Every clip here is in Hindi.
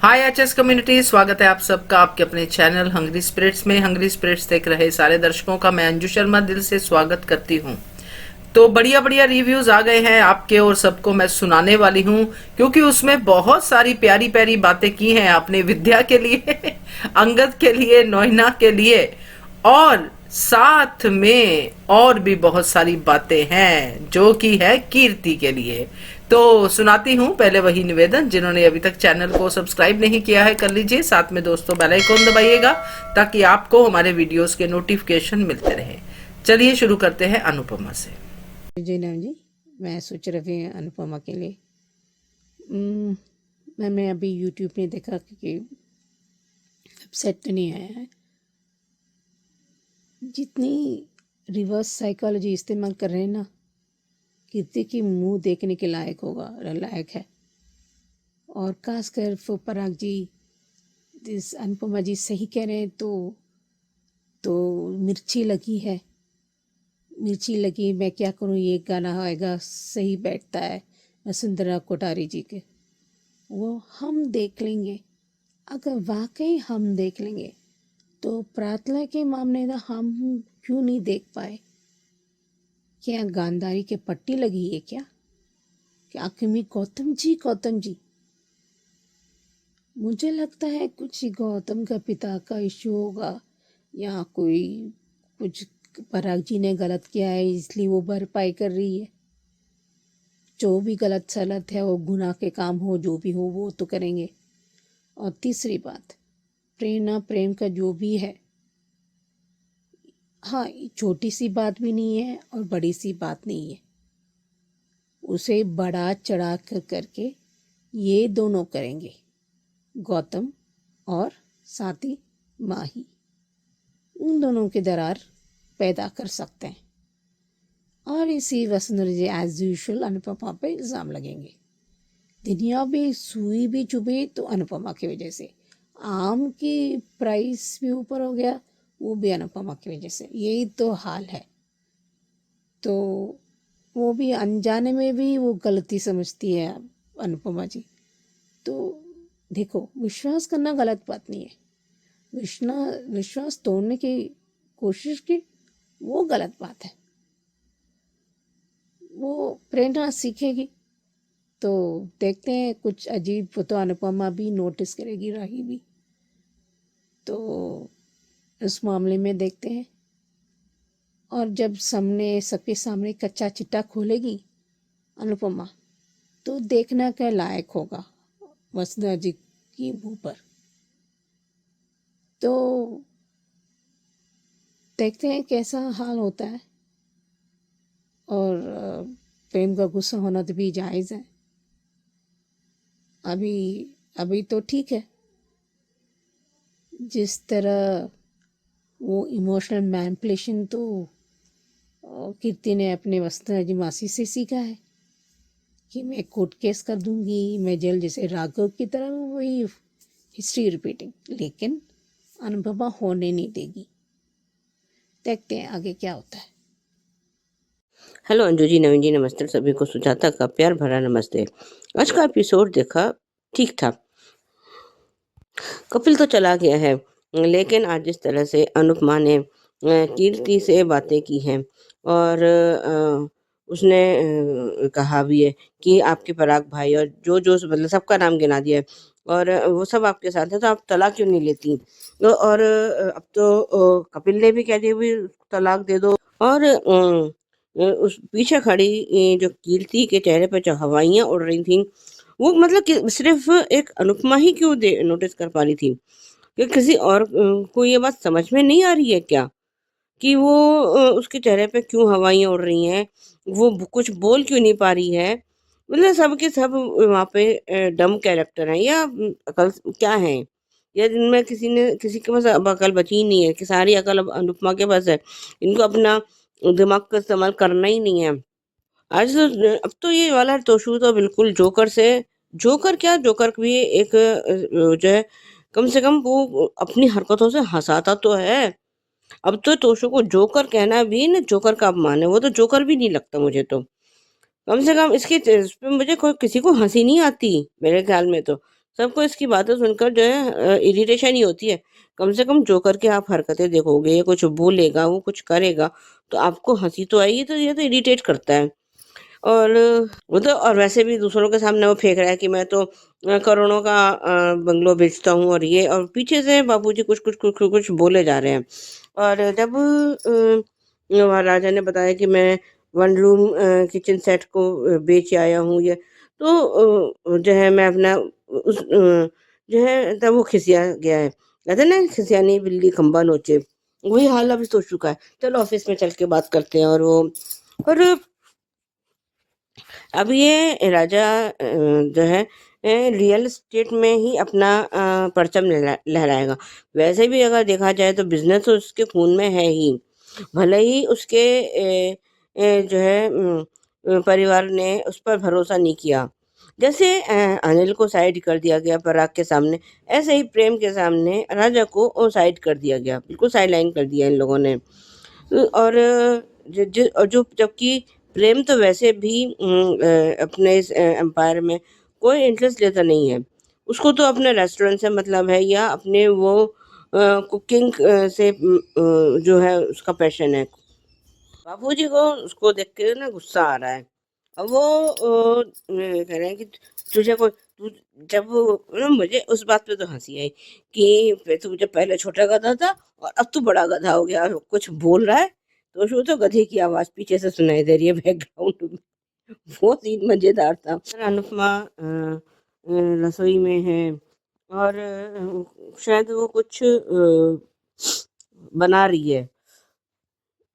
हाय एचएस कम्युनिटी, स्वागत है आप सबका आपके अपने चैनल हंग्री स्पिरिट्स में। हंग्री स्पिरिट्स देख रहे सारे दर्शकों का मैं अंजू शर्मा दिल से स्वागत करती हूँ। तो बढ़िया बढ़िया रिव्यूज आ गए हैं आपके और सबको मैं सुनाने वाली हूँ, क्योंकि उसमें बहुत सारी प्यारी प्यारी बातें की हैं आपने विद्या के लिए अंगद के लिए, नोइना के लिए, और साथ में और भी बहुत सारी बातें हैं जो कि है कीर्ति के लिए। तो सुनाती हूँ। पहले वही निवेदन, जिन्होंने अभी तक चैनल को सब्सक्राइब नहीं किया है कर लीजिए, साथ में दोस्तों बेल आइकॉन दबाइएगा ताकि आपको हमारे वीडियोस के नोटिफिकेशन मिलते रहे। चलिए शुरू करते हैं अनुपमा से। जी नाम जी, मैं सोच रही थी अनुपमा के लिए मैंने अभी यूट्यूब में देखा कि वेबसाइट तो नहीं आया है। जितनी रिवर्स साइकोलॉजी इस्तेमाल कर रहे हैं ना, कीर्ति की मुंह देखने के लायक है। और खासकर पराग जी, इस अनुपमा जी सही कह रहे हैं। तो मिर्ची लगी, मैं क्या करूं, ये गाना आएगा सही बैठता है वसुंधरा कोठारी जी के, वो हम देख लेंगे। अगर वाकई हम देख लेंगे तो प्रार्थना के मामले में हम क्यों नहीं देख पाए? क्या गांधारी के पट्टी लगी है क्या? आखिर में गौतम जी मुझे लगता है कुछ गौतम का पिता का इश्यू होगा, या कोई कुछ पराग जी ने गलत किया है इसलिए वो भरपाई कर रही है। जो भी गलत सलत है, वो गुनाह के काम हो, जो भी हो वो तो करेंगे। और तीसरी बात, प्रेम का जो भी है, हाँ, छोटी सी बात भी नहीं है और बड़ी सी बात नहीं है। उसे बड़ा चढ़ा करके ये दोनों करेंगे, गौतम और साथी माही, उन दोनों के दरार पैदा कर सकते हैं। और इसी वसुंधरा जी एज यूजुअल अनुपमा पे इल्ज़ाम लगेंगे। दुनिया में सुई भी चुभे तो अनुपमा की वजह से, आम की प्राइस भी ऊपर हो गया वो भी अनुपमा की वजह से, यही तो हाल है। तो वो भी अनजाने में भी वो गलती समझती है अनुपमा जी। तो देखो, विश्वास करना गलत बात नहीं है, विश्वास तोड़ने की कोशिश की वो गलत बात है। वो प्रेरणा सीखेगी तो देखते हैं, कुछ अजीब तो अनुपमा भी नोटिस करेगी, राही भी। तो इस मामले में देखते हैं। और जब सबके सामने कच्चा चिट्ठा खोलेगी अनुपमा, तो देखना क्या लायक होगा वसुंधरा जी की मुंह पर। तो देखते हैं कैसा हाल होता है। और प्रेम का गुस्सा होना तो भी जायज़ है। अभी तो ठीक है, जिस तरह वो इमोशनल मैनिपुलेशन तो कीर्ति ने अपने वसुंधरा जी मासी से सीखा है कि मैं कोर्ट केस कर दूंगी, मैं जेल, जैसे राघव की तरह वही हिस्ट्री रिपीटिंग। लेकिन अनुपमा होने नहीं देगी। देखते हैं आगे क्या होता है। हेलो अंजू जी, नवीन जी, नमस्ते सभी को। सुजाता का प्यार भरा नमस्ते। आज का एपिसोड देखा, ठीक था। कपिल तो चला गया है, लेकिन आज जिस तरह से अनुपमा ने कीर्ति से बातें की हैं और उसने कहा भी है कि आपके पराग भाई और जो मतलब सबका नाम गिना दिया है और वो सब आपके साथ है, तो आप तलाक क्यों नहीं लेती? और अब तो कपिल ने भी कह दिया भी तलाक दे दो। और उस पीछे खड़ी जो कीर्ति के चेहरे पर जो हवाइयाँ उड़ रही थी, वो मतलब कि सिर्फ एक अनुपमा ही क्यों नोटिस कर पा रही थी कि किसी और को ये बात समझ में नहीं आ रही है क्या कि वो उसके चेहरे पे क्यों हवाइयाँ उड़ रही हैं, वो कुछ बोल क्यों नहीं पा रही है? मतलब सब के सब वहाँ पे डम कैरेक्टर हैं या अकल क्या है, या जिनमें किसी के पास अब अकल बची ही नहीं है, कि सारी अकल अब अनुपमा के पास है। इनको अपना दिमाग का इस्तेमाल करना ही नहीं है। आज तो अब तो ये वाला तोशू तो बिल्कुल जोकर क्या, जोकर भी एक जो है, कम से कम वो अपनी हरकतों से हँसाता तो है। अब तो तोशू को जोकर कहना भी ना जोकर का अपमान है, वो तो जोकर भी नहीं लगता मुझे तो। कम से कम इस पे मुझे कोई किसी को हँसी नहीं आती मेरे ख्याल में तो। सबको इसकी बातें सुनकर जो है इरिटेशन ही होती है। कम से कम जोकर की आप हरकतें देखोगे, ये कुछ बोलेगा, वो कुछ करेगा, तो आपको हँसी तो आएगी, तो ये तो इरिटेट करता है। और वो तो और वैसे भी दूसरों के सामने वो फेंक रहा है कि मैं तो करोड़ों का बंगलो बेचता हूँ और ये, और पीछे से बाबूजी कुछ बोले जा रहे हैं। और जब वहाँ राजा ने बताया कि मैं 1 रूम किचन सेट को बेच आया हूँ ये, तो जो है मैं अपना जो है तब वो खिसिया गया है। कहते हैं ना, खिसियानी बिल्ली खंबा नोचे, वही हाल अब हो चुका है। चलो ऑफिस में चल के बात करते हैं। और अब ये राजा जो है रियल एस्टेट में ही अपना परचम लहराएगा। वैसे भी अगर देखा जाए तो बिजनेस तो उसके खून में है ही। भले ही उसके जो है परिवार ने उस पर भरोसा नहीं किया। जैसे अनिल को साइड कर दिया गया पराग के सामने, ऐसे ही प्रेम के सामने राजा को साइड कर दिया गया, बिल्कुल साइड लाइन कर दिया इन लोगों ने। और जो जबकि प्रेम तो वैसे भी अपने इस एम्पायर में कोई इंटरेस्ट लेता नहीं है। उसको तो अपने रेस्टोरेंट से मतलब है, या अपने वो कुकिंग से जो है उसका पैशन है। बाबूजी को उसको देख के ना गुस्सा आ रहा है। अब वो कह रहे हैं कि तुझे कोई तू जब मुझे उस बात पे तो हंसी आई कि तू जब पहले छोटा गधा था और अब तू बड़ा गधा हो गया और कुछ बोल रहा है, तो उसको तो गधे की आवाज पीछे से सुनाई दे रही है बैकग्राउंड में। वो सीन मजेदार था। अनुपमा रसोई में है और शायद वो कुछ बना रही है।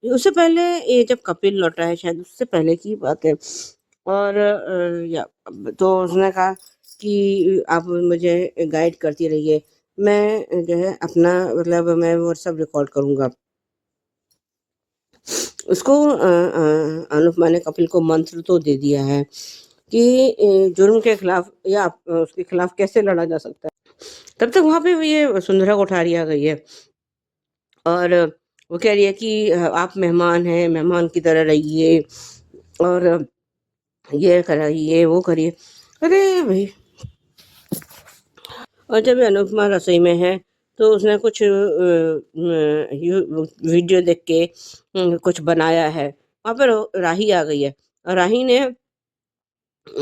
उससे पहले ये जब कपिल लौटा है, शायद उससे पहले की बात है। और तो उसने कहा कि आप मुझे गाइड करती रहिए, मैं जो है अपना मतलब मैं वो सब रिकॉर्ड करूँगा। उसको अनुपमा ने कपिल को मंत्र तो दे दिया है कि जुर्म के खिलाफ या उसके खिलाफ कैसे लड़ा जा सकता है। तब तक वहाँ पे ये वसुंधरा कोठारी आ गई है और वो कह रही है कि आप मेहमान हैं, मेहमान की तरह रहिए और ये कराइए, वो करिए। अरे भाई! और जब अनुपमा रसोई में है, तो उसने कुछ वीडियो देख के कुछ बनाया है। वहाँ पर राही आ गई है और राही ने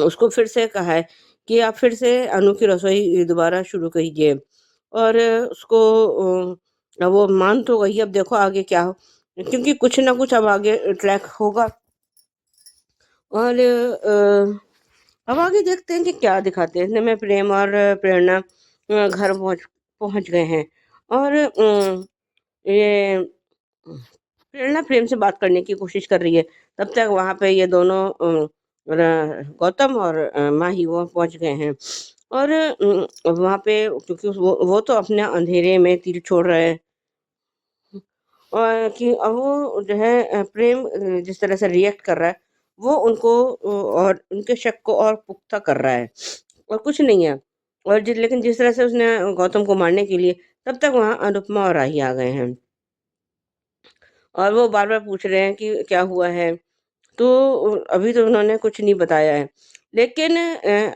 उसको फिर से कहा है कि आप फिर से अनु की रसोई दोबारा शुरू कीजिए। और उसको अब वो मान तो गई, अब देखो आगे क्या हो, क्योंकि कुछ ना कुछ अब आगे ट्रैक होगा। और अब आगे देखते हैं कि क्या दिखाते हैं। इतने में प्रेम और प्रेरणा घर पहुंच पहुंच गए हैं और ये प्रेरणा प्रेम से बात करने की कोशिश कर रही है। तब तक वहाँ पे ये दोनों गौतम और माही वो पहुंच गए हैं। और वहाँ पे क्योंकि वो तो अपने अंधेरे में तीर छोड़ रहे हैं और कि अब वो जो है प्रेम जिस तरह से रिएक्ट कर रहा है, वो उनको और उनके शक को और पुख्ता कर रहा है और कुछ नहीं है। और लेकिन जिस तरह से उसने गौतम को मारने के लिए, तब तक वहाँ अनुपमा और राही आ गए हैं और वो बार बार पूछ रहे हैं कि क्या हुआ है। तो अभी तो उन्होंने कुछ नहीं बताया है, लेकिन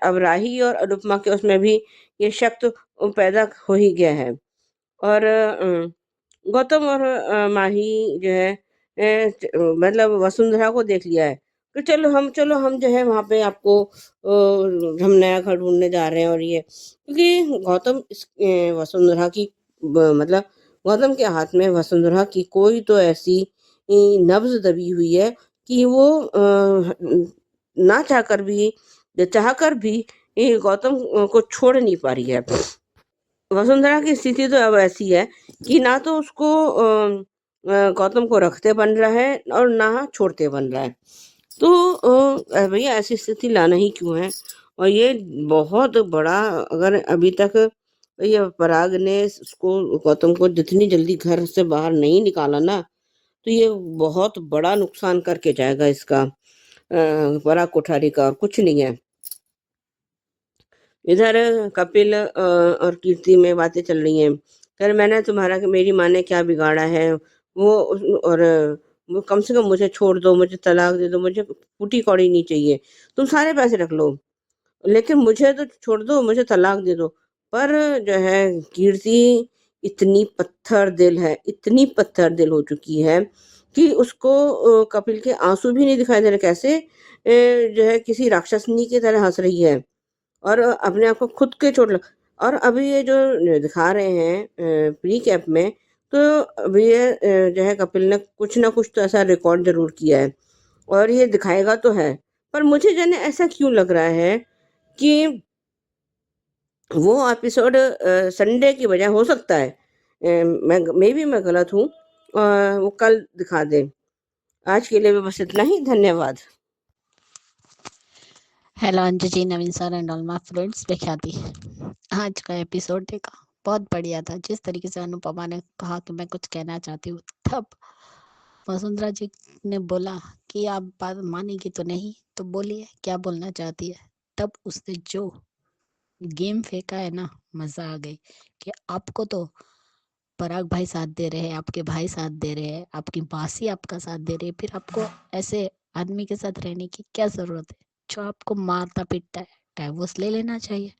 अब राही और अनुपमा के उसमें भी ये शक तो पैदा हो ही गया है। और गौतम और माही जो है मतलब वसुंधरा को देख लिया है कि चलो हम जो है वहाँ पे आपको हम नया घर ढूंढने जा रहे हैं। और ये क्योंकि गौतम वसुंधरा की मतलब गौतम के हाथ में वसुंधरा की कोई तो ऐसी नब्ज दबी हुई है कि वो ना चाहकर भी चाहकर भी ये गौतम को छोड़ नहीं पा रही है। वसुंधरा की स्थिति तो अब ऐसी है कि ना तो उसको गौतम को रखते बन रहा है और ना छोड़ते बन रहा है। तो भैया ऐसी स्थिति लाना ही क्यों है। और ये बहुत बड़ा, अगर अभी तक ये पराग ने उसको गौतम को जितनी जल्दी घर से बाहर नहीं निकाला ना, तो ये बहुत बड़ा नुकसान करके जाएगा इसका पराग कोठारी का, और कुछ नहीं है। इधर कपिल और कीर्ति में बातें चल रही हैं। फिर मैंने तुम्हारा मेरी माँ ने क्या बिगाड़ा है, वो और वो कम से कम मुझे छोड़ दो, मुझे तलाक दे दो, मुझे फूटी कौड़ी नहीं चाहिए, तुम सारे पैसे रख लो। लेकिन मुझे तो छोड़ दो, मुझे तलाक दे दो। पर जो है कीर्ति इतनी पत्थर दिल है, इतनी पत्थर दिल हो चुकी है कि उसको कपिल के आँसू भी नहीं दिखाई दे रहे। कैसे जो है किसी राक्षसनी की तरह हँस रही है और अपने आप को खुद के चोट लग। और अभी ये जो दिखा रहे हैं प्री कैप में, तो अभी ये जो है कपिल ने कुछ ना कुछ तो ऐसा रिकॉर्ड ज़रूर किया है और ये दिखाएगा तो है। पर मुझे जाने ऐसा क्यों लग रहा है कि वो एपिसोड संडे की बजाय हो सकता है मैं गलत हूँ, वो कल दिखा दें। आज के लिए बस इतना ही, धन्यवाद। Hello Anju ji, Naveen sir and all my friends, मैं ख्याति। आज का एपिसोड देखा, बहुत बढ़िया था। जिस तरीके से अनुपमा ने कहा कि मैं कुछ कहना चाहती हूँ, तब वसुंधरा जी ने बोला कि आप बात मानेगी तो नहीं, तो बोलिए क्या बोलना चाहती है। तब उसने जो गेम फेंका है ना, मजा आ गई कि आपको तो पराग भाई साथ दे रहे हैं, आपके भाई साथ दे रहे हैं, आपकी मासी आपका साथ दे रही है, फिर आपको ऐसे आदमी के साथ रहने की क्या जरूरत है जो आपको मारता पीटता है। डाइवोर्स ले लेना चाहिए।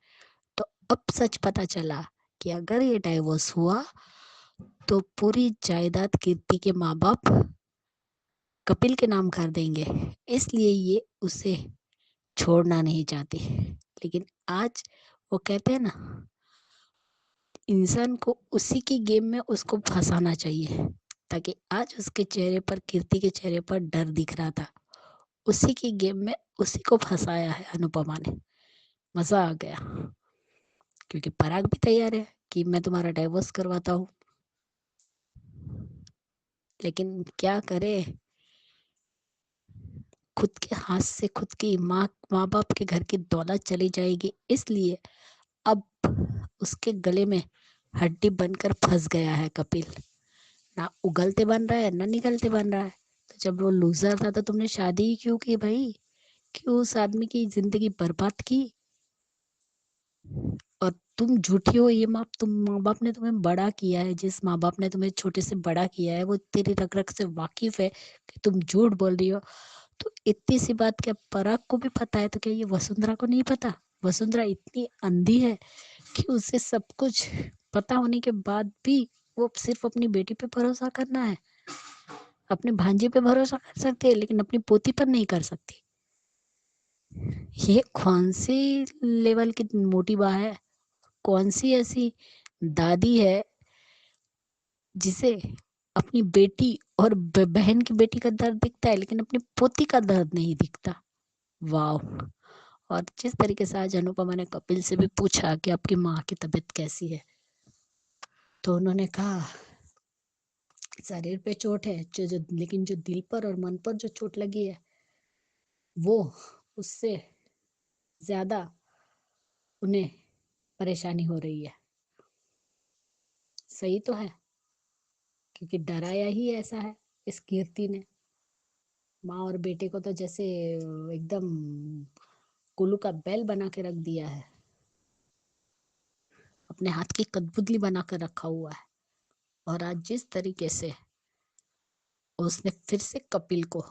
तो अब सच पता चला कि अगर ये डाइवोर्स हुआ तो पूरी जायदाद कीर्ति के माँ बाप कपिल के नाम कर देंगे, इसलिए ये उसे छोड़ना नहीं चाहती। लेकिन आज वो कहते हैं ना, इंसान को उसी की गेम में उसको फंसाना चाहिए, ताकि आज उसके चेहरे पर, कीर्ति के चेहरे पर डर दिख रहा था। उसी की गेम में उसी को फंसाया है अनुपमा ने। मजा आ गया, क्योंकि पराग भी तैयार है कि मैं तुम्हारा डाइवोर्स करवाता हूँ। लेकिन क्या करे, खुद के हाथ से खुद की माँ बाप के घर की दौलत चली जाएगी, इसलिए अब उसके गले में हड्डी बनकर फंस गया है कपिल। ना उगलते बन रहा है, ना निकलते बन रहा है। तो जब वो लूजर था तो तुमने शादी ही क्यों की भाई? क्यों उस आदमी की जिंदगी बर्बाद की? और तुम झूठी हो। ये माँ बाप ने तुम्हें बड़ा किया है, जिस माँ बाप ने तुम्हें छोटे से बड़ा किया है वो तेरी रग रग से वाकिफ है कि तुम झूठ बोल रही हो। तो इतनी सी बात क्या पराग को भी पता है, तो क्या ये वसुंधरा को नहीं पता? वसुंधरा इतनी अंधी है कि उसे सब कुछ पता होने के बाद भी वो सिर्फ अपनी बेटी पे भरोसा करना है। अपने भांजे पे भरोसा कर सकती है, लेकिन अपनी पोती पर नहीं कर सकती। ये कौन सी लेवल की मोटी बा है? कौन सी ऐसी दादी है जिसे अपनी बेटी और बहन की बेटी का दर्द दिखता है, लेकिन अपनी पोती का दर्द नहीं दिखता? वाह। और जिस तरीके से आज अनुपमा ने कपिल से भी पूछा कि आपकी माँ की तबीयत कैसी है, तो उन्होंने कहा शरीर पे चोट है, लेकिन जो दिल पर और मन पर जो चोट लगी है वो उससे ज्यादा उन्हें परेशानी हो रही है। सही तो है, क्योंकि डराया ही ऐसा है इस कीर्ति ने। माँ और बेटे को तो जैसे एकदम कुल्लू का बैल बना के रख दिया है, अपने हाथ की कठपुतली बना कर रखा हुआ है। और आज जिस तरीके से उसने फिर से कपिल को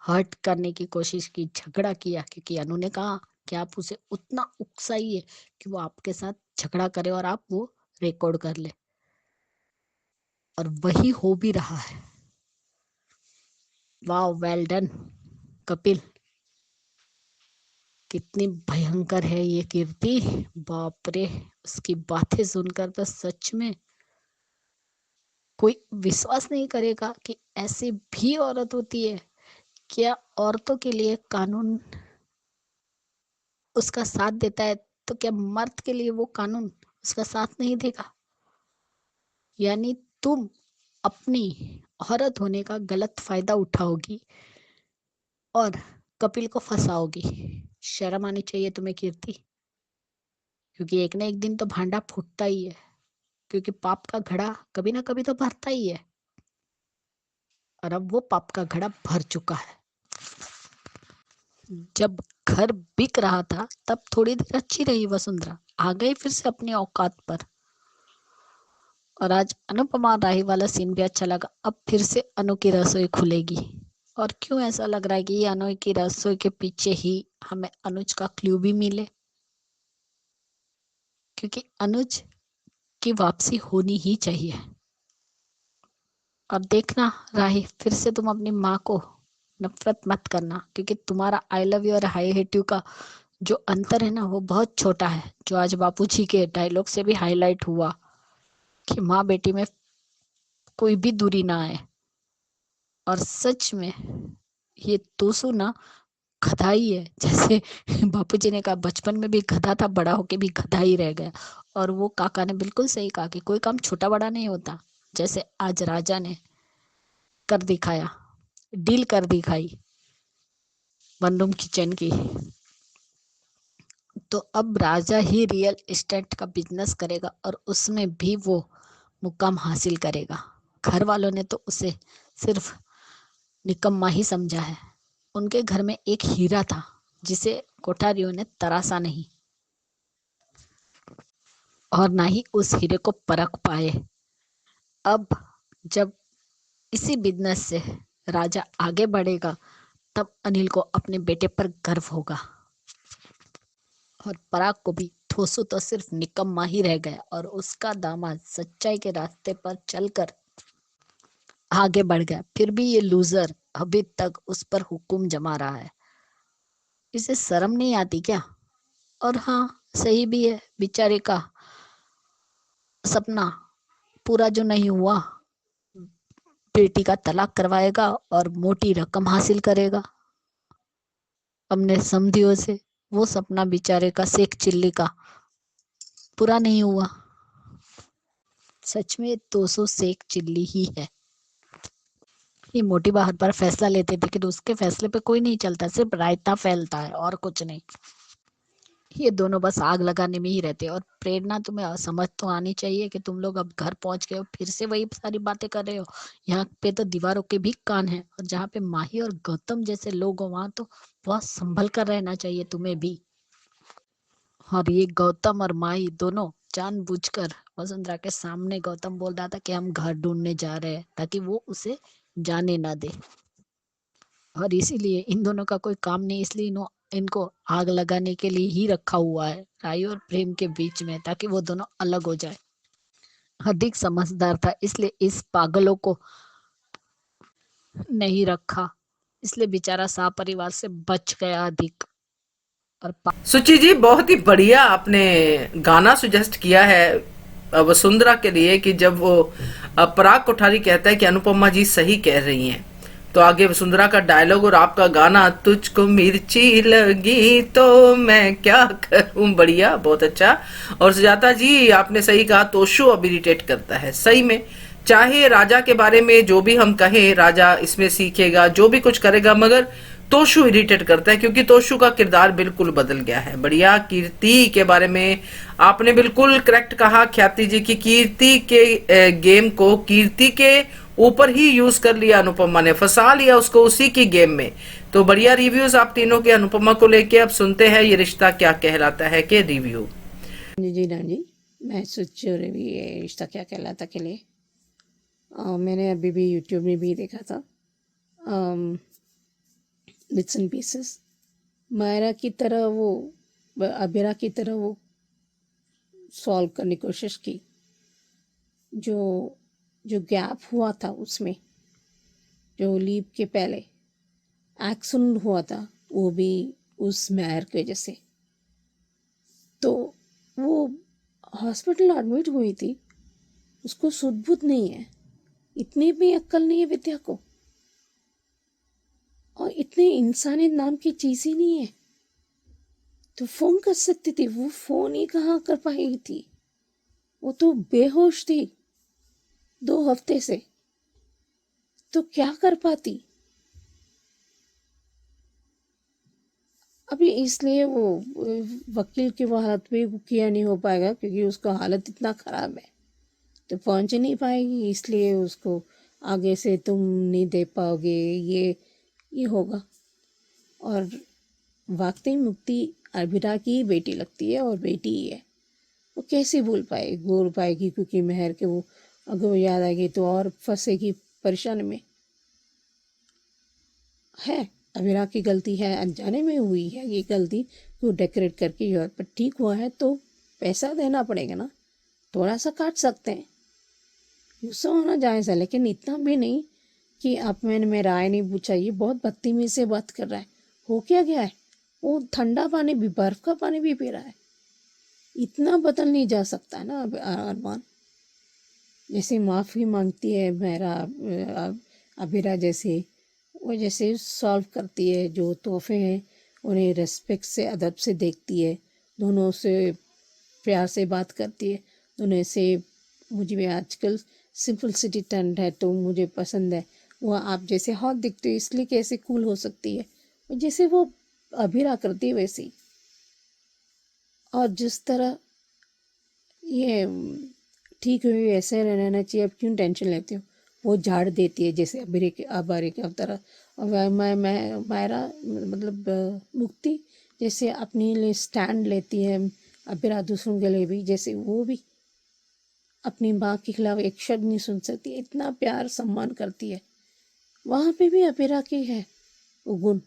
हर्ट करने की कोशिश की, झगड़ा किया, क्योंकि अनु ने कहा कि आप उसे उतना उकसाइए कि वो आपके साथ झगड़ा करे और आप वो रिकॉर्ड कर ले, और वही हो भी रहा है। वाह, वेल डन कपिल। कितनी भयंकर है ये कीर्ति, बाप रे। उसकी बातें सुनकर तो सच में कोई विश्वास नहीं करेगा कि ऐसी भी औरत होती है। क्या औरतों के लिए कानून उसका साथ देता है, तो क्या मर्द के लिए वो कानून उसका साथ नहीं देगा? यानी तुम अपनी औरत होने का गलत फायदा उठाओगी और कपिल को फंसाओगी। शर्म आनी चाहिए तुम्हें कीर्ति, क्योंकि एक ना एक दिन तो भांडा फूटता ही है, क्योंकि पाप का घड़ा कभी ना कभी तो भरता ही है। और अब वो पाप का घड़ा भर चुका है। जब घर बिक रहा था तब थोड़ी देर अच्छी रही वसुंधरा, आ गई फिर से अपनी औकात पर। और आज अनुपमा राही वाला सीन भी अच्छा लगा। अब फिर से अनु की रसोई खुलेगी। और क्यों ऐसा लग रहा है कि ये अनुज की रसोई के पीछे ही हमें अनुज का क्लू भी मिले, क्योंकि अनुज की वापसी होनी ही चाहिए। और देखना राही, फिर से तुम अपनी माँ को नफरत मत करना, क्योंकि तुम्हारा आई लव यू और आई हेट यू का जो अंतर है ना, वो बहुत छोटा है, जो आज बापूजी के डायलॉग से भी हाईलाइट हुआ कि माँ बेटी में कोई भी दूरी ना आए। और सच में ये तोसू ना गधा ही है, जैसे बापूजी ने कहा बचपन में भी गधा था, बड़ा होके भी गधा ही रह गया। और वो काका ने बिल्कुल सही कहा कि कोई काम छोटा बड़ा नहीं होता, जैसे आज राजा ने कर दिखाया, डील कर दिखाई वन रूम किचन की। तो अब राजा ही रियल एस्टेट का बिजनेस करेगा और उसमें भी वो मुकाम हासिल करेगा। घर वालों ने तो उसे सिर्फ निकम्मा ही समझा है। उनके घर में एक हीरा था जिसे कोठारियों ने तराशा नहीं, और ना ही उस हीरे को परख पाए। अब जब इसी बिजनेस से राजा आगे बढ़ेगा, तब अनिल को अपने बेटे पर गर्व होगा। और पराग को भी थोसू तो सिर्फ निकम्मा ही रह गया, और उसका दामाद सच्चाई के रास्ते पर चलकर आगे बढ़ गया, फिर भी ये लूजर अभी तक उस पर हुक्म जमा रहा है। इसे शर्म नहीं आती क्या? और हाँ, सही भी है, बेचारे का सपना पूरा जो नहीं हुआ, बेटी का तलाक करवाएगा और मोटी रकम हासिल करेगा अपने समधियों से। वो सपना बेचारे का शेख चिल्ली का पूरा नहीं हुआ। सच में 200 शेख चिल्ली ही है। ये मोटी बहन पर फैसला लेते थे कि उसके फैसले पे कोई नहीं चलता, सिर्फ रायता फैलता है और कुछ नहीं। ये दोनों बस आग लगाने में ही रहते हैं। और प्रेरणा, तुम्हें समझ तो आनी चाहिए कि तुम लोग अब घर पहुंच गए हो, फिर से वही सारी बातें कर रहे हो। यहाँ पे तो दीवारों के भी कान हैं, और जहाँ पे माही और गौतम जैसे लोग हो, वहां तो बहुत संभल कर रहना चाहिए तुम्हें भी। और ये गौतम और माही दोनों जानबूझकर वसुंधरा के सामने गौतम बोल रहा था कि हम घर ढूंढने जा रहे हैं, ताकि वो उसे जाने ना दे। और इसीलिए इन दोनों का कोई काम नहीं, इसलिए इनको आग लगाने के लिए ही रखा हुआ है राई और प्रेम के बीच में, ताकि वो दोनों अलग हो जाए। अधिक समझदार था, इसलिए इस पागलों को नहीं रखा, इसलिए बेचारा सा परिवार से बच गया अधिक। और सुचि जी, बहुत ही बढ़िया आपने गाना सुजेस्ट किया है वसुंधरा के लिए, कि जब वो पराग कोठारी कहता है कि अनुपमा जी सही कह रही हैं, तो आगे वसुंधरा का डायलॉग और आपका गाना, तुझको मिर्ची लगी तो मैं क्या करूं, बढ़िया, बहुत अच्छा। और सुजाता जी, आपने सही कहा, तोशु अब इरिटेट करता है सही में। चाहे राजा के बारे में जो भी हम कहें, राजा इसमें सीखेगा, जो भी कुछ करेगा, मगर तोशु इरिटेट करता है, क्योंकि तोशु का किरदार बिल्कुल बदल गया है। बढ़िया। कीर्ति के बारे में आपने बिल्कुल करेक्ट कहा ख्याति जी, की कीर्ति के गेम को कीर्ति के ऊपर ही यूज कर लिया अनुपमा ने, फंसा लिया उसको उसी की गेम में। तो बढ़िया रिव्यूज आप तीनों के अनुपमा को लेके। अब सुनते हैं ये रिश्ता क्या कहलाता है के रिव्यू। जी ना जी, मैं सोच रही ये रिश्ता क्या कहलाता के लिए मैंने अभी भी यूट्यूब में भी देखा था बिट्स एंड पीसेस। मायरा की तरह वो, अबीरा की तरह वो सॉल्व करने की कोशिश की। जो जो गैप हुआ था उसमें, जो लीप के पहले एक्सीडेंट हुआ था, वो भी उस मैर की वजह से। तो वो हॉस्पिटल एडमिट हुई थी, उसको सुध-बुध नहीं है, इतनी भी अक्ल नहीं है विद्या को, और इतने इंसानियत नाम की चीज़ ही नहीं है। तो फ़ोन कर सकती थी, वो फ़ोन ही कहाँ कर पाई थी, वो तो बेहोश थी 2 हफ्ते से, तो क्या कर पाती। अभी इसलिए वो वकील की वो हालत पे किया नहीं हो पाएगा, क्योंकि उसका हालत इतना ख़राब है, तो पहुंच ही नहीं पाएगी, इसलिए उसको आगे से तुम नहीं दे पाओगे, ये होगा। और वाकई मुक्ति अभिरा की बेटी लगती है, और बेटी ही है, वो कैसे भूल पाएगी, क्योंकि मेहर के वो अगर वो याद आएगी तो और फंसेगी परेशानी में। है, अबीरा की गलती है, अनजाने में हुई है ये गलती, क्यों डेकोरेट करके यहाँ पर ठीक हुआ है तो पैसा देना पड़ेगा ना, थोड़ा सा काट सकते हैं, गुस्सा होना जायज़ है, लेकिन इतना भी नहीं कि आप मैंने मेरा राय नहीं पूछा। ये बहुत बदतमीजी से बात कर रहा है। हो क्या गया है, वो ठंडा पानी भी, बर्फ़ का पानी भी पी रहा है। इतना बदल नहीं जा सकता है ना अरमान। जैसे माफ़ी मांगती है मेरा अबीरा, जैसे वो जैसे सॉल्व करती है, जो तोहफे हैं उन्हें रिस्पेक्ट से, अदब से देखती है, दोनों से प्यार से बात करती है, दोनों से मुझे भी आजकल सिंपलिसिटी ट्रेंड है तो मुझे पसंद है। वो आप जैसे हॉट दिखते हो इसलिए कैसे कूल हो सकती है, और जैसे वो अबीरा करती है वैसे ही। और जिस तरह ये ठीक हुई ऐसे रहना चाहिए, अब क्यों टेंशन लेती हो। वो झाड़ देती है जैसे अबारे की तरह, और मैं मायरा मतलब मुक्ति जैसे अपने लिए स्टैंड लेती है, अबीरा दूसरों के लिए भी, जैसे वो भी अपनी माँ के खिलाफ एक शब्द नहीं सुन सकती, इतना प्यार सम्मान करती है। वहाँ पे भी अबीरा की है वो गुण।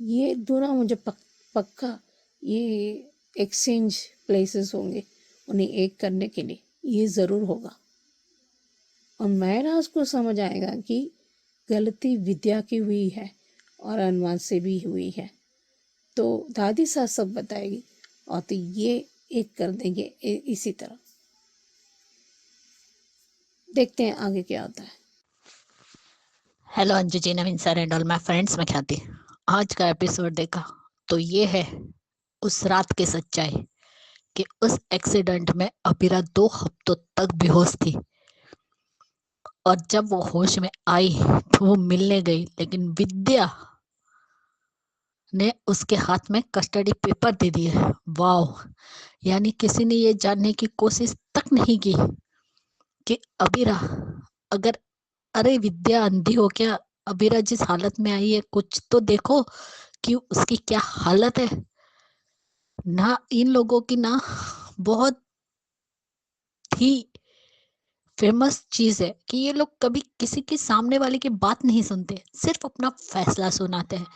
ये दोनों मुझे पक्का ये एक्सचेंज प्लेसेस होंगे उन्हें एक करने के लिए, ये ज़रूर होगा। और महराज को समझ आएगा कि गलती विद्या की हुई है और अनुमान से भी हुई है, तो दादी सास सब बताएगी, और तो ये एक कर देंगे इसी तरह। देखते हैं आगे क्या होता है। Hello Anju ji, Naveen sir and all my friends, मैं ख्याति। आज का एपिसोड देखा तो ये है उस रात की सच्चाई कि उस एक्सीडेंट में अबीरा 2 हफ्तों तक बेहोश थी, और जब वो होश में आई तो वो मिलने गई, लेकिन विद्या ने उसके हाथ में कस्टडी पेपर दे दिए। वाह! यानी किसी ने ये जानने की कोशिश तक नहीं की कि अबीरा अगर, अरे विद्या अंधी हो क्या? अबीरा जिस हालत में आई है कुछ तो देखो कि उसकी क्या हालत है। ना इन लोगों की ना बहुत ही फेमस चीज है कि ये लोग कभी किसी की सामने वाले की बात नहीं सुनते, सिर्फ अपना फैसला सुनाते हैं।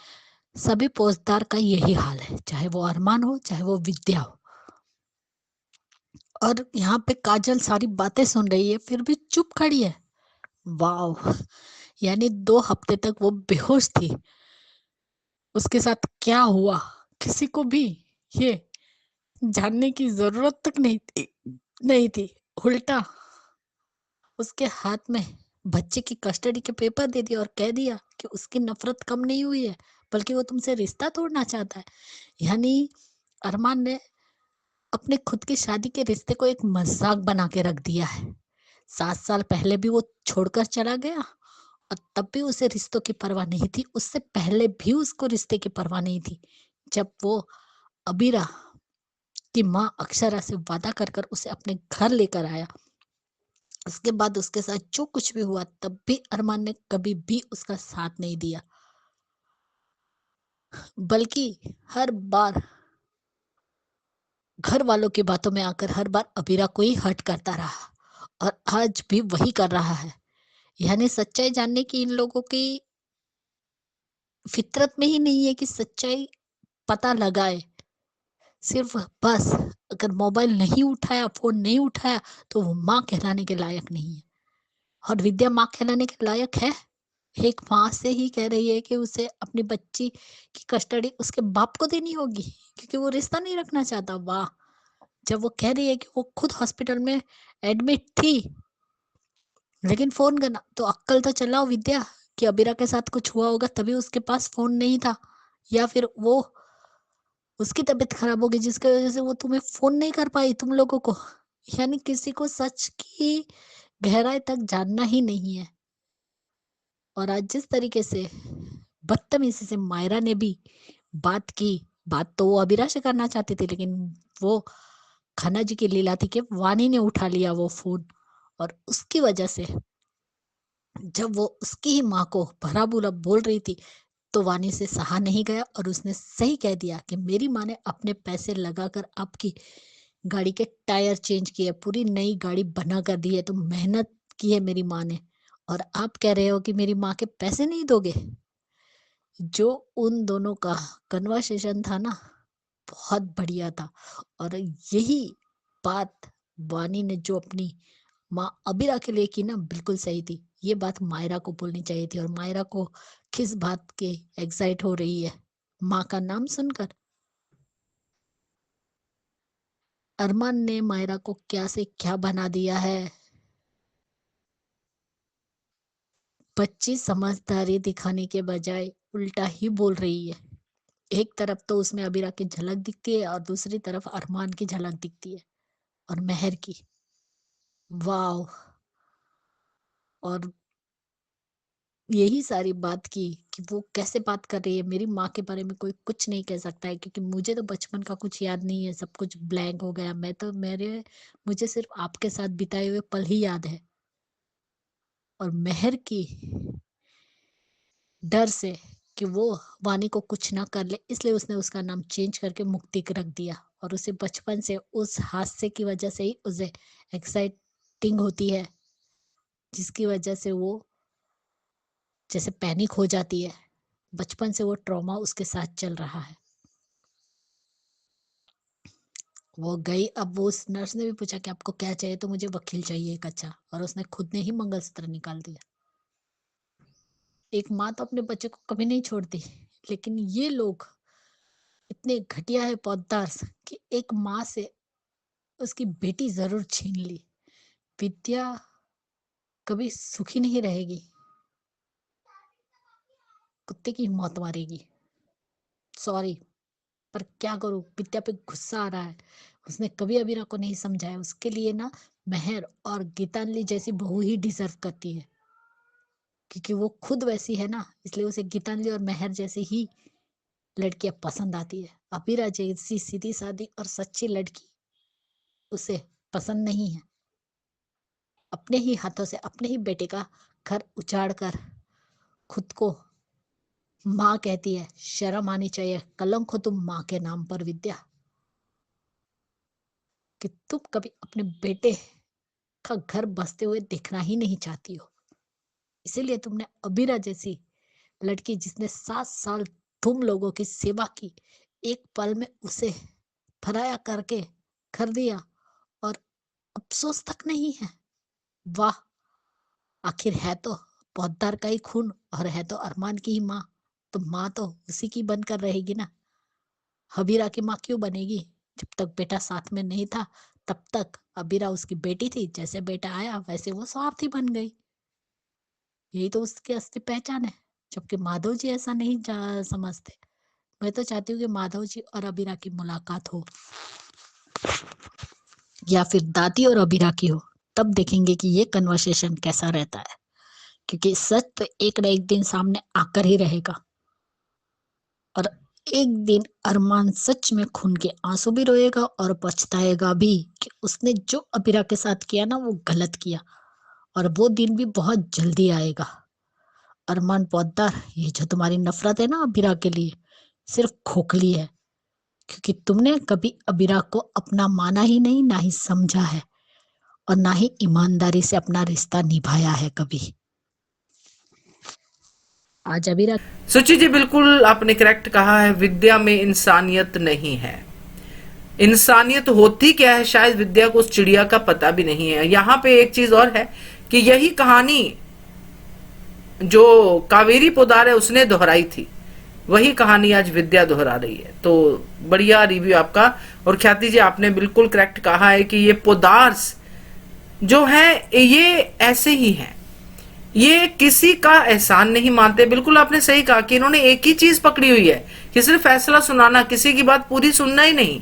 सभी पोस्टदार का यही हाल है, चाहे वो अरमान हो चाहे वो विद्या हो। और यहाँ पे काजल सारी बातें सुन रही है फिर भी चुप खड़ी है। वाह! यानी 2 हफ्ते तक वो बेहोश थी। उसके साथ क्या हुआ किसी को भी ये जानने की जरूरत तक नहीं थी। उल्टा उसके हाथ में बच्चे की कस्टडी के पेपर दे दिया और कह दिया कि उसकी नफरत कम नहीं हुई है, बल्कि वो तुमसे रिश्ता तोड़ना चाहता है। यानी अरमान ने अपने खुद की शादी के रिश्ते को एक मजाक बना के रख दिया है। 7 साल पहले भी वो छोड़कर चला गया और तब भी उसे रिश्तों की परवाह नहीं थी। उससे पहले भी उसको रिश्ते की परवाह नहीं थी। जब वो अबीरा की माँ अक्षरा से वादा कर कर उसे अपने घर लेकर आया, उसके बाद उसके साथ जो कुछ भी हुआ तब भी अरमान ने कभी भी उसका साथ नहीं दिया, बल्कि हर बार घर वालों की बातों में आकर हर बार अबीरा को ही हर्ट करता रहा, और आज भी वही कर रहा है। यानी सच्चाई जानने की इन लोगों की फितरत में ही नहीं है कि सच्चाई पता लगाए। सिर्फ बस अगर मोबाइल नहीं उठाया, फोन नहीं उठाया, तो वो माँ कहलाने के लायक नहीं है। और विद्या माँ कहलाने के लायक है। एक माँ से ही कह रही है कि उसे अपनी बच्ची की कस्टडी उसके बाप को देनी होगी क्योंकि वो रिश्ता नहीं रखना चाहता। वाह! जब वो कह रही है कि वो खुद हॉस्पिटल में एडमिट थी, लेकिन फोन करना, तो अक्कल तो चलाओ विद्या कि अबीरा के साथ कुछ हुआ होगा तभी उसके पास फोन नहीं था, या फिर वो उसकी तबीयत खराब होगी जिसकी वजह से वो तुम्हें फोन नहीं कर पाई तुम लोगों को। यानी किसी को सच की गहराई तक जानना ही नहीं है। और आज जिस तरीके से बदतमीजी से मायरा ने भी बात की, बात तो वो अबीरा से करना चाहती थी, लेकिन वो खन्ना जी की लीला थी कि वानी ने उठा लिया वो फोन, और उसकी वजह से जब वो उसकी ही माँ को भला बुरा बोल रही थी तो वानी से सहा नहीं गया, और उसने सही कह दिया कि मेरी माँ ने अपने पैसे लगाकर आपकी गाड़ी के टायर चेंज किए, पूरी नई गाड़ी बना कर दी है, तो मेहनत की है मेरी माँ ने, और आप कह रहे हो कि मेरी माँ के पैसे नहीं दोगे। जो उन दोनों का कन्वर्सेशन था ना, बहुत बढ़िया था। और यही बात वानी ने जो अपनी माँ अबीरा के लिए की ना, बिल्कुल सही थी। ये बात मायरा को बोलनी चाहिए थी। और मायरा को किस बात के एक्साइट हो रही है माँ का नाम सुनकर। अरमान ने मायरा को क्या से क्या बना दिया है। बच्ची समझदारी दिखाने के बजाय उल्टा ही बोल रही है। एक तरफ तो उसमें अबीरा की झलक दिखती है और दूसरी तरफ अरमान की झलक दिखती है और मेहर की। वाह। और यही सारी बात की कि वो कैसे बात कर रही है। मेरी माँ के बारे में कोई कुछ नहीं कह सकता है, क्योंकि मुझे तो बचपन का कुछ याद नहीं है, सब कुछ ब्लैंक हो गया। मुझे सिर्फ आपके साथ बिताए हुए पल ही याद है। और मेहर की डर से कि वो वानी को कुछ ना कर ले, इसलिए उसने उसका नाम चेंज करके मुक्ति रख दिया। और उसे बचपन से उस हादसे की वजह से ही उसे एक्साइटिंग होती है, जिसकी वजह से वो जैसे पैनिक हो जाती है। बचपन से वो ट्रॉमा उसके साथ चल रहा है। वो गई। अब वो उस नर्स ने भी पूछा कि आपको क्या चाहिए, तो मुझे वकील चाहिए एक अच्छा। और उसने खुद ने ही मंगलसूत्र निकाल दिया। एक माँ तो अपने बच्चे को कभी नहीं छोड़ती, लेकिन ये लोग इतने घटिया है पौधदार कि एक माँ से उसकी बेटी जरूर छीन ली। विद्या कभी सुखी नहीं रहेगी, कुत्ते की मौत मारेगी। सॉरी, पर क्या करूं, विद्या पे गुस्सा आ रहा है। उसने कभी अबीरा को नहीं समझाया। उसके लिए ना मेहर और गीतांजलि जैसी बहू ही डिजर्व करती है, क्योंकि वो खुद वैसी है ना, इसलिए उसे गीतांजलि और मेहर जैसी ही लड़कियां पसंद आती है। अबीरा जैसी सीधी सादी और सच्ची लड़की उसे पसंद नहीं है। अपने ही हाथों से अपने ही बेटे का घर उजाड़ कर खुद को माँ कहती है। शर्म आनी चाहिए। कलंक हो तुम माँ के नाम पर विद्या, कि तुम कभी अपने बेटे का घर बसते हुए देखना ही नहीं चाहती हो। इसीलिए तुमने अबीरा जैसी लड़की, जिसने 7 साल तुम लोगों की सेवा की, एक पल में उसे फराया करके कर दिया और अफसोस तक नहीं है। वाह। आखिर है तो पौधार का ही खून और है तो अरमान की ही माँ, तो माँ तो उसी की बनकर रहेगी ना। हबीरा की माँ क्यों बनेगी? जब तक बेटा साथ में नहीं था तब तक अबीरा उसकी बेटी थी। जैसे बेटा आया वैसे वो स्वार्थी बन गई। यही तो उसकी असली पहचान है। जबकि माधव जी ऐसा नहीं समझते। मैं तो चाहती हूँ कि माधव जी और अबीरा की मुलाकात हो, या फिर दादी और अबीरा की हो। तब देखेंगे कि ये कन्वर्सेशन कैसा रहता है, क्योंकि सच तो एक न एक दिन सामने आकर ही रहेगा। और एक दिन अरमान सच में खून के आंसू भी रोएगा और पछताएगा भी कि उसने जो अबीरा के साथ किया ना, वो गलत किया। और वो दिन भी बहुत जल्दी आएगा। अरमान पौधार, ये जो तुम्हारी नफरत है ना अबीरा के लिए, सिर्फ खोखली है, क्योंकि तुमने कभी अबीरा को अपना माना ही नहीं, ना ही समझा है, और ना ही ईमानदारी से अपना रिश्ता निभाया है कभी। आज अबीरा सुचि जी, बिल्कुल आपने करेक्ट कहा है। विद्या में इंसानियत नहीं है। इंसानियत होती क्या है, शायद विद्या को उस चिड़िया का पता भी नहीं है। यहाँ पे एक चीज और है कि यही कहानी जो कावेरी पोदार है उसने दोहराई थी, वही कहानी आज विद्या दोहरा रही है। तो बढ़िया रिव्यू आपका। और ख्याति जी, आपने बिल्कुल करेक्ट कहा है कि ये पोदार्स जो है ये ऐसे ही हैं। ये किसी का एहसान नहीं मानते। बिल्कुल आपने सही कहा कि इन्होंने एक ही चीज पकड़ी हुई है कि सिर्फ फैसला सुनाना, किसी की बात पूरी सुनना ही नहीं।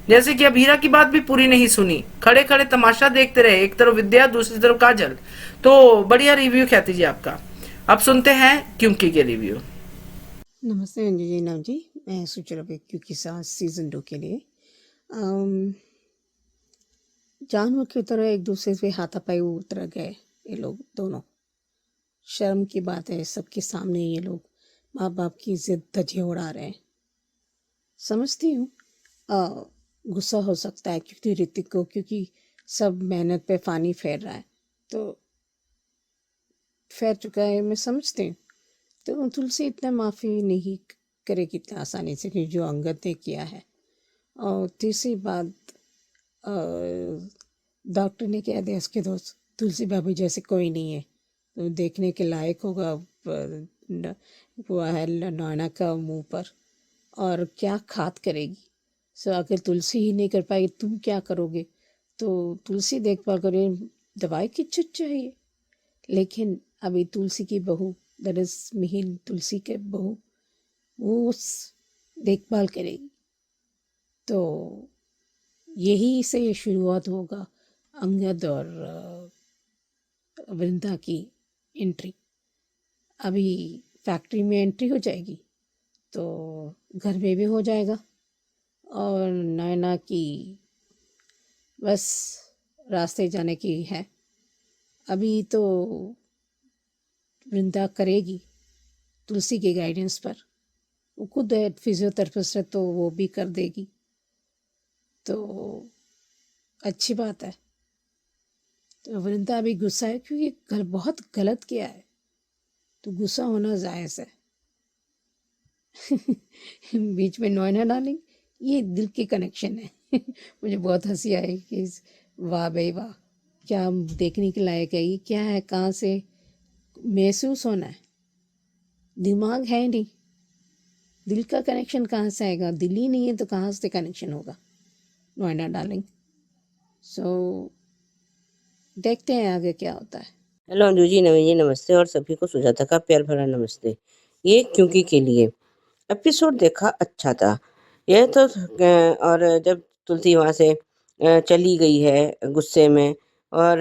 जैसे कि अबीरा की बात भी पूरी नहीं सुनी, खड़े खड़े तमाशा देखते रहे, एक तरफ विद्या दूसरी तरफ काजल। तो बढ़िया रिव्यू ख्याति जी आपका। अब सुनते हैं क्योंकि के रिव्यू। नमस्ते अंजू जी, नाम जी। मैं सुचरा व्यक्ति के साथ सीज़न 2 के लिए जानवर की तरह एक दूसरे से हाथापाई उतर गए ये लोग दोनों। शर्म की बात है, सबके सामने ये लोग माँ बाप की इज्जत धज्जे उड़ा रहे हैं। समझती हूँ गुस्सा हो सकता है क्योंकि ऋतिक को, क्योंकि सब मेहनत पे पानी फेर रहा है, तो फेर चुका है, मैं समझती हूँ। तो तुलसी इतना माफ़ी नहीं करेगी इतना आसानी से कि जो अंगद ने किया है। और तीसरी बात, डॉक्टर ने कह दिया उसके दोस्त तुलसी भाभी जैसे कोई नहीं है, तो देखने के लायक होगा। वो है नैना का मुंह पर, और क्या खात करेगी। सो अगर तुलसी ही नहीं कर पाएगी तुम क्या करोगे। तो तुलसी देखभाल करे, दवाई की चुट चाहिए। लेकिन अभी तुलसी की बहू, दैट इज मिहिन तुलसी के बहू, वो उस देखभाल करेगी। तो यही से शुरुआत होगा अंगद और वृंदा की एंट्री। अभी फैक्ट्री में एंट्री हो जाएगी तो घर में भी हो जाएगा। और नैना की बस रास्ते जाने की है। अभी तो वृंदा करेगी तुलसी के गाइडेंस पर, वो खुद है फिजियोथेरेपिस्ट है तो वो भी कर देगी, तो अच्छी बात है। तो वृंदा अभी गुस्सा है क्योंकि बहुत गलत किया है, तो गुस्सा होना जायज़ है। बीच में नैना डार्लिंग, ये दिल के कनेक्शन है। मुझे बहुत हंसी आई कि वाह भाई वाह, क्या देखने के लायक है। ये क्या है, कहाँ से महसूस होना है, दिमाग है नहीं, दिल का कनेक्शन कहाँ से आएगा। दिल ही नहीं है तो कहाँ से कनेक्शन होगा नोएडा डार्लिंग। सो देखते हैं आगे क्या होता है। हेलो अंजू जी, नवीन जी नमस्ते, और सभी को सुजाता का प्यार भरा नमस्ते। ये क्योंकि के लिए एपिसोड देखा, अच्छा था यह तो। और जब तुलसी वहां से चली गई है गुस्से में, और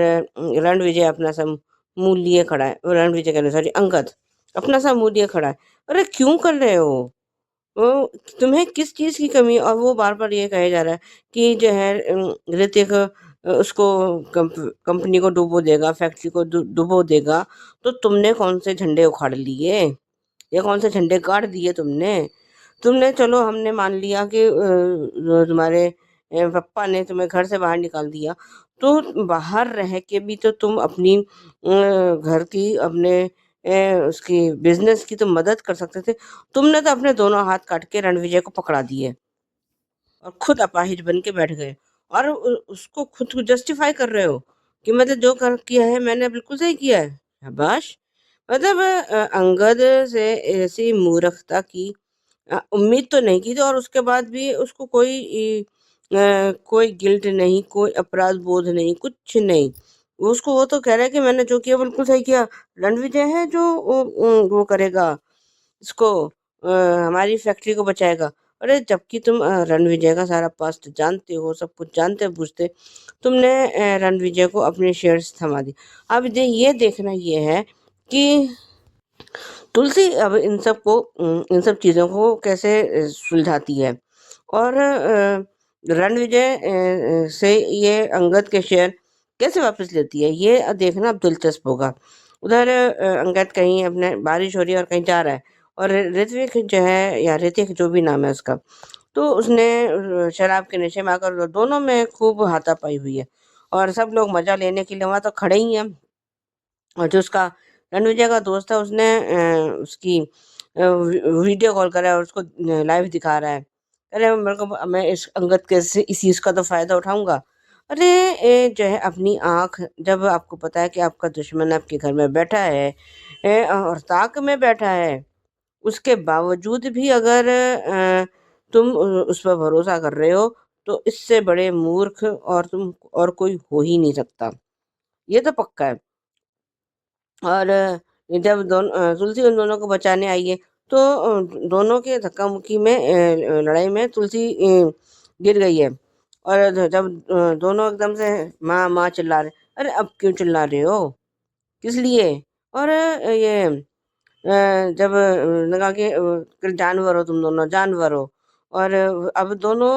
रणविजय अपना सा मुंह लिए खड़ा है, रणविजय कहने सॉरी अंगद अपना सा मुंह लिए खड़ा है। अरे क्यों कर रहे हो, वो तुम्हें किस चीज की कमी। और वो बार बार ये कहा जा रहा है कि जो है ऋतिक उसको कंपनी को डुबो देगा, फैक्ट्री को डुबो देगा। तो तुमने कौन से झंडे उखाड़ लिए, ये कौन से झंडे गाड़ दिए तुमने। तुमने चलो हमने मान लिया कि तुम्हारे पप्पा ने तुम्हें घर से बाहर निकाल दिया, तो बाहर रह के भी तो तुम अपनी घर की, अपने उसकी बिजनेस की तो मदद कर सकते थे। तुमने तो अपने दोनों हाथ काट के रणविजय को पकड़ा दिए और खुद अपाहिज बन के बैठ गए, और उसको खुद को जस्टिफाई कर रहे हो कि मतलब जो कर किया है मैंने बिल्कुल सही किया है। शाबाश। मतलब अंगद से ऐसी मूर्खता की उम्मीद तो नहीं की थी, और उसके बाद भी उसको कोई गिल्ट नहीं, कोई अपराध बोध नहीं, कुछ नहीं। वो तो कह रहा है कि मैंने जो किया बिल्कुल सही किया। रणविजय है जो वो करेगा इसको, हमारी फैक्ट्री को बचाएगा। अरे जबकि तुम रणविजय का सारा पास्ट जानते हो, सब कुछ जानते पूछते, तुमने रणविजय को अपने शेयर्स थमा दी। अब ये देखना ये है कि तुलसी अब इन सब चीज़ों को कैसे सुलझाती है, और रणविजय से ये अंगद के शेयर कैसे वापस लेती है, ये देखना अब दिलचस्प होगा। उधर अंगद कहीं अपने बारिश हो रही है और कहीं जा रहा है, और ऋत्विक जो है, या ऋतिक जो भी नाम है उसका, तो उसने शराब के नशे में आकर दोनों में खूब हाथापाई हुई है, और सब लोग मजा लेने के लिए वहां तो खड़े ही हैं। और जो उसका रणविजय का दोस्त है, उसने उसकी वीडियो कॉल करा है और उसको लाइव दिखा रहा है। अरे मेरे को, मैं इस अंगद के इस चीज का तो फायदा उठाऊंगा। अरे जो है अपनी आंख, जब आपको पता है कि आपका दुश्मन आपके घर में बैठा है, और ताक में बैठा है, उसके बावजूद भी अगर तुम उस पर भरोसा कर रहे हो, तो इससे बड़े मूर्ख और कोई हो ही नहीं सकता। ये तो पक्का है। और जब तुलसी उन दोनों को बचाने आई है, तो दोनों के धक्का मुक्की में लड़ाई में तुलसी गिर गई है। और जब दोनों एकदम से माँ माँ चिल्ला रहे, अरे अब क्यों चिल्ला रहे हो, किस लिए। और ये जब लगा कि जानवर हो, तुम दोनों जानवर हो। और अब दोनों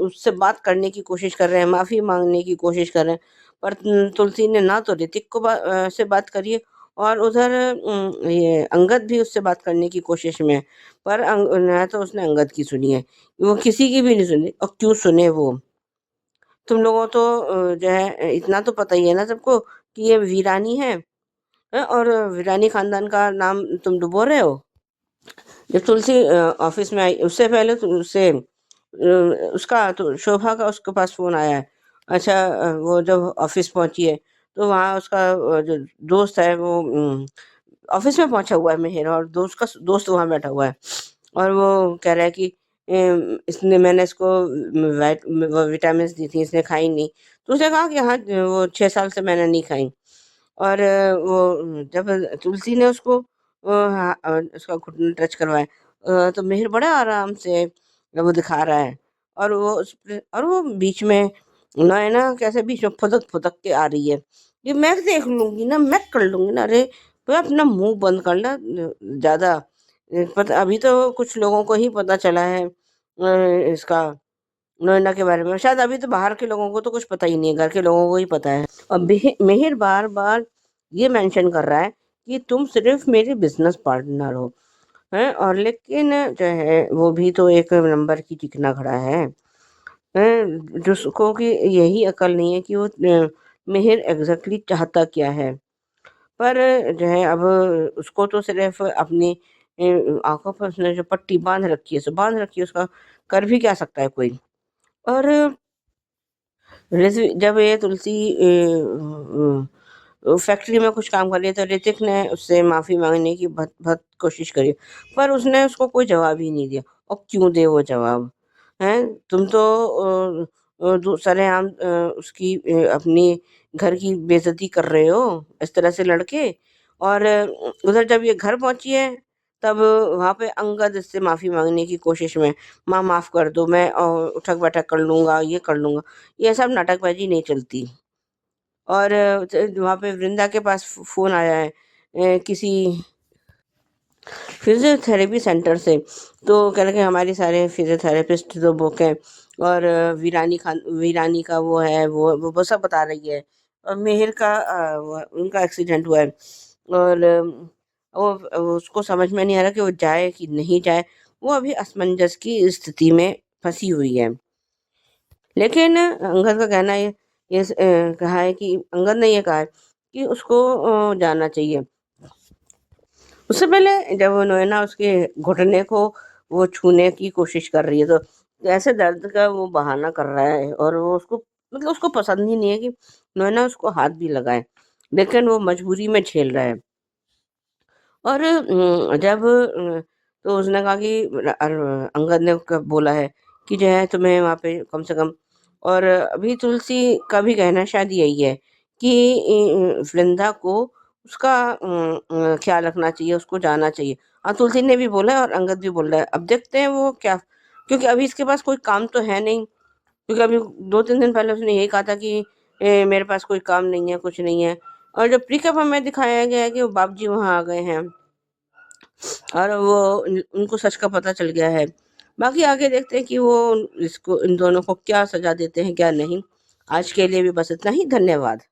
उससे बात करने की कोशिश कर रहे हैं, माफी मांगने की कोशिश कर रहे हैं, पर तुलसी ने ना तो ऋतिक को से बात करी है, और उधर ये अंगद भी उससे बात करने की कोशिश में है, पर ना तो उसने अंगद की सुनी है, वो किसी की भी नहीं सुनी। और क्यों सुने वो, तुम लोगों तो जो है इतना तो पता ही है ना सबको कि ये वीरानी है, हैं, और वीरानी खानदान का नाम तुम डुबो रहे हो। जब तुलसी ऑफिस में आई उससे पहले तो उससे उसका तो शोभा का उसके पास फोन आया है। अच्छा, वो जब ऑफिस पहुंची है तो वहाँ उसका जो दोस्त है वो ऑफिस में पहुंचा हुआ है मिहिर, और दोस्त वहाँ बैठा हुआ है, और वो कह रहा है कि इसने मैंने इसको विटामिन दी थी, इसने खाई नहीं। तो उसने कहा कि हाँ, वो 6 साल से मैंने नहीं खाई। और वो जब तुलसी ने उसको उसका घुटना टच करवाया, तो मिहिर बड़े आराम से वो दिखा रहा है, और वो बीच में नैना कैसे बीच में फुदक फुदक के आ रही है, ये मैं देख लूंगी ना, मैं कर लूंगी ना। अरे तो अपना मुंह बंद कर ला ज्यादा। पता अभी तो कुछ लोगों को ही पता चला है इसका नोएडा के बारे में, शायद अभी तो बाहर के लोगों को तो कुछ पता ही नहीं है, घर के लोगों को ही पता है। और मिहिर बार बार ये मेंशन कर रहा है कि तुम सिर्फ मेरी बिजनेस पार्टनर हो, हैं, और लेकिन जो है वो भी तो एक नंबर की चिकना खड़ा है, हैं, जिसको कि यही अकल नहीं है कि वो मिहिर एग्जैक्टली चाहता क्या है। पर जो है अब उसको तो सिर्फ अपनी आंखों पर उसने जो पट्टी बांध रखी है सो बांध रखी है, उसका कर भी क्या सकता है कोई। और जब ये तुलसी फैक्ट्री में कुछ काम कर रही है तो ऋतिक ने उससे माफी मांगने की बहुत बहुत कोशिश करी, पर उसने उसको कोई जवाब ही नहीं दिया। और क्यों दे वो जवाब, हैं? तुम तो सरेआम उसकी अपनी घर की बेइज्जती कर रहे हो इस तरह से लड़के। और उधर जब ये घर पहुंची है तब वहां पे अंगद इससे माफी मांगने की कोशिश में, माँ माफ कर दो, मैं उठक बैठक कर लूंगा, ये कर लूंगा। ये सब नाटकबाजी नहीं चलती। और वहाँ पे वृंदा के पास फ़ोन आया है किसी फिजियोथेरेपी सेंटर से, तो कह रहे कि हमारे सारे फिजियोथेरेपिस्ट तो बुक हैं, और वीरानी का वो है, वो सब बता रही है, और मिहिर का उनका एक्सीडेंट हुआ है। और वो उसको समझ में नहीं आ रहा कि वो जाए कि नहीं जाए। वो अभी असमंजस की स्थिति में फंसी हुई है। लेकिन अंगद का कहना कहा है कि अंगद ने ये कहा है कि उसको जाना चाहिए। उससे पहले जब नोएना उसके घुटने को वो छूने की कोशिश कर रही है, तो ऐसे दर्द का वो बहाना कर रहा है, और वो उसको मतलब उसको पसंद ही नहीं है कि नोएना उसको हाथ भी लगाए, लेकिन वो मजबूरी में झेल रहा है। और जब तो उसने कहा कि अंगद ने बोला है कि जो है तुम्हें वहाँ पे कम से कम, और अभी तुलसी का भी कहना शायद यही है कि वृंदा को उसका ख्याल रखना चाहिए, उसको जाना चाहिए। हाँ, तुलसी ने भी बोला है और अंगद भी बोल रहा है। अब देखते हैं वो क्या, क्योंकि अभी इसके पास कोई काम तो है नहीं, क्योंकि अभी 2-3 दिन पहले उसने यही कहा था कि मेरे पास कोई काम नहीं है, कुछ नहीं है। और जब प्रीकप हमें दिखाया गया है कि वो बाप जी वहाँ आ गए हैं, और वो उनको सच का पता चल गया है। बाकी आगे देखते हैं कि वो इसको इन दोनों को क्या सजा देते हैं क्या नहीं। आज के लिए भी बस इतना ही, धन्यवाद।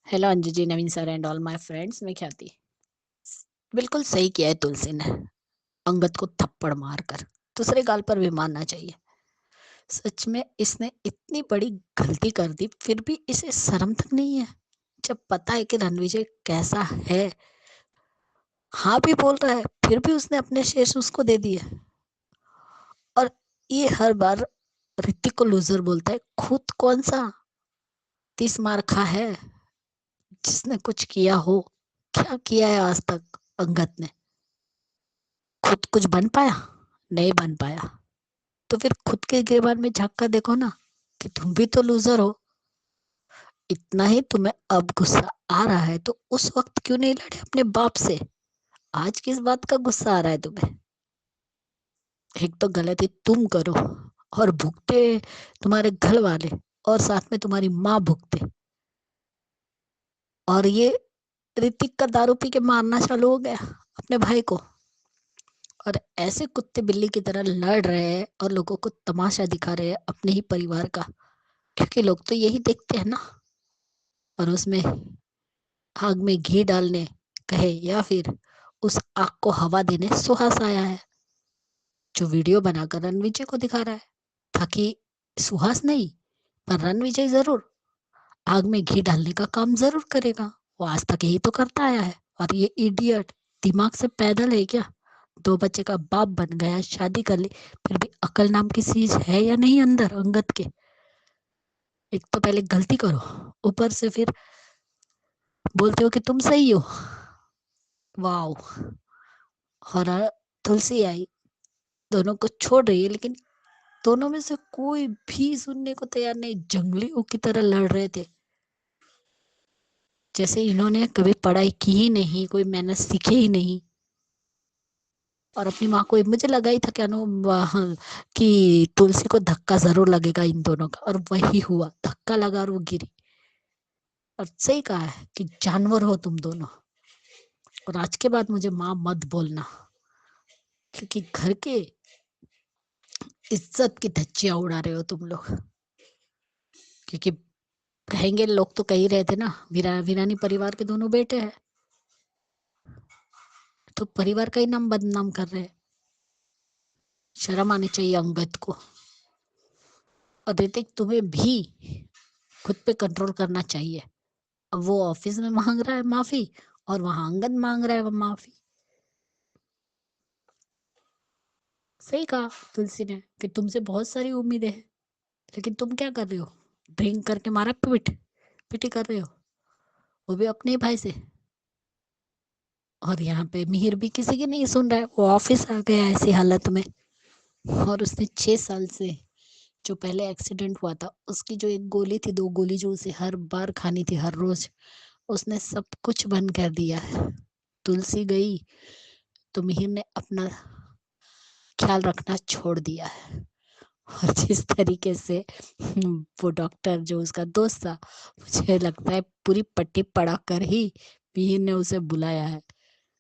Hello Anju ji, Naveen sir and all my friends, मैं ख्याति। बिल्कुल सही किया है तुलसी ने, अंगद को थप्पड़ मारकर दूसरे गाल पर भी मारना चाहिए। सच में इसने इतनी बड़ी गलती कर दी, फिर भी इसे शर्म तक नहीं है। जब पता है कि रणविजय कैसा है, हाँ भी बोल रहा है, फिर भी उसने अपने शेष उसको दे दिए। और ये हर बार ऋतिक को लूजर बोलता है, खुद कौन सा 30 मार खा है जिसने कुछ किया हो? क्या किया है आज तक अंगद ने? खुद कुछ बन पाया? नहीं बन पाया। तो फिर खुद के गिरबान में झांक कर देखो ना कि तुम भी तो लूजर हो। इतना ही तुम्हें अब गुस्सा आ रहा है तो उस वक्त क्यों नहीं लड़े अपने बाप से? आज किस बात का गुस्सा आ रहा है तुम्हें? एक तो गलती तुम करो और भुगते तुम्हारे घर वाले, और साथ में तुम्हारी माँ भुगते, और ये ऋतिक का दारू पी के मारना चालू हो गया अपने भाई को। और ऐसे कुत्ते बिल्ली की तरह लड़ रहे हैं और लोगों को तमाशा दिखा रहे हैं अपने ही परिवार का, क्योंकि लोग तो यही देखते हैं ना। और उसमें आग में घी डालने कहे या फिर उस आग को हवा देने सुहास आया है, जो वीडियो बनाकर रणविजय को दिखा रहा है, ताकि सुहास नहीं पर रणविजय जरूर आग में घी डालने का काम जरूर करेगा। वो आज तक यही तो करता आया है। और ये इडियट दिमाग से पैदल है क्या? 2 बच्चे का बाप बन गया, शादी कर ली, फिर भी अकल नाम की चीज है या नहीं अंदर अंगत के? एक तो पहले गलती करो, ऊपर से फिर बोलते हो कि तुम सही हो। वाओ। और तुलसी आई, दोनों को छोड़ रही है, लेकिन दोनों में से कोई भी सुनने को तैयार नहीं, जंगलियों की तरह लड़ रहे थे। जैसे इन्होंने कभी पढ़ाई की ही नहीं, कोई मेहनत सीखे ही नहीं। और अपनी माँ को मुझे लगा ही था क्या नो कि तुलसी को धक्का जरूर लगेगा इन दोनों का, और वही हुआ, धक्का लगा और वो गिरी। और सही कहा है कि जानवर हो तुम दोनों। और आज के बाद मुझे माँ मत बोलना, क्योंकि घर के इज्जत की धज्जियां उड़ा रहे हो तुम लोग। क्योंकि कहेंगे लोग, तो कह ही रहे थे ना, वीरानी परिवार के दोनों बेटे हैं, तो परिवार का ही नाम बदनाम कर रहे हैं। शर्म आनी चाहिए अंगद को। और ऋतिक, तुम्हें भी खुद पे कंट्रोल करना चाहिए। अब वो ऑफिस में मांग रहा है माफी, और वहां अंगद मांग रहा है माफी। सही कहा तुलसी ने कि तुमसे बहुत सारी उम्मीदें हैं, लेकिन तुम क्या कर रहे हो? ड्रिंक करके मारा पिटी कर रहे हो, वो भी अपने ही भाई से। और यहाँ पे मिहिर भी किसी की नहीं सुन रहा है, वो ऑफिस आ गया ऐसी हालत में। और उसने 6 साल से जो पहले एक्सीडेंट हुआ था, उसकी जो 1 गोली थी, 2 गोली जो उसे हर बार खानी थी हर रोज, उसने सब कुछ बंद कर दिया है। तुलसी गई तो मिहिर ने अपना ख्याल रखना छोड़ दिया है। और जिस तरीके से वो डॉक्टर जो उसका दोस्त था, मुझे लगता है पूरी पट्टी पढ़ा कर ही मिहिर ने उसे बुलाया है।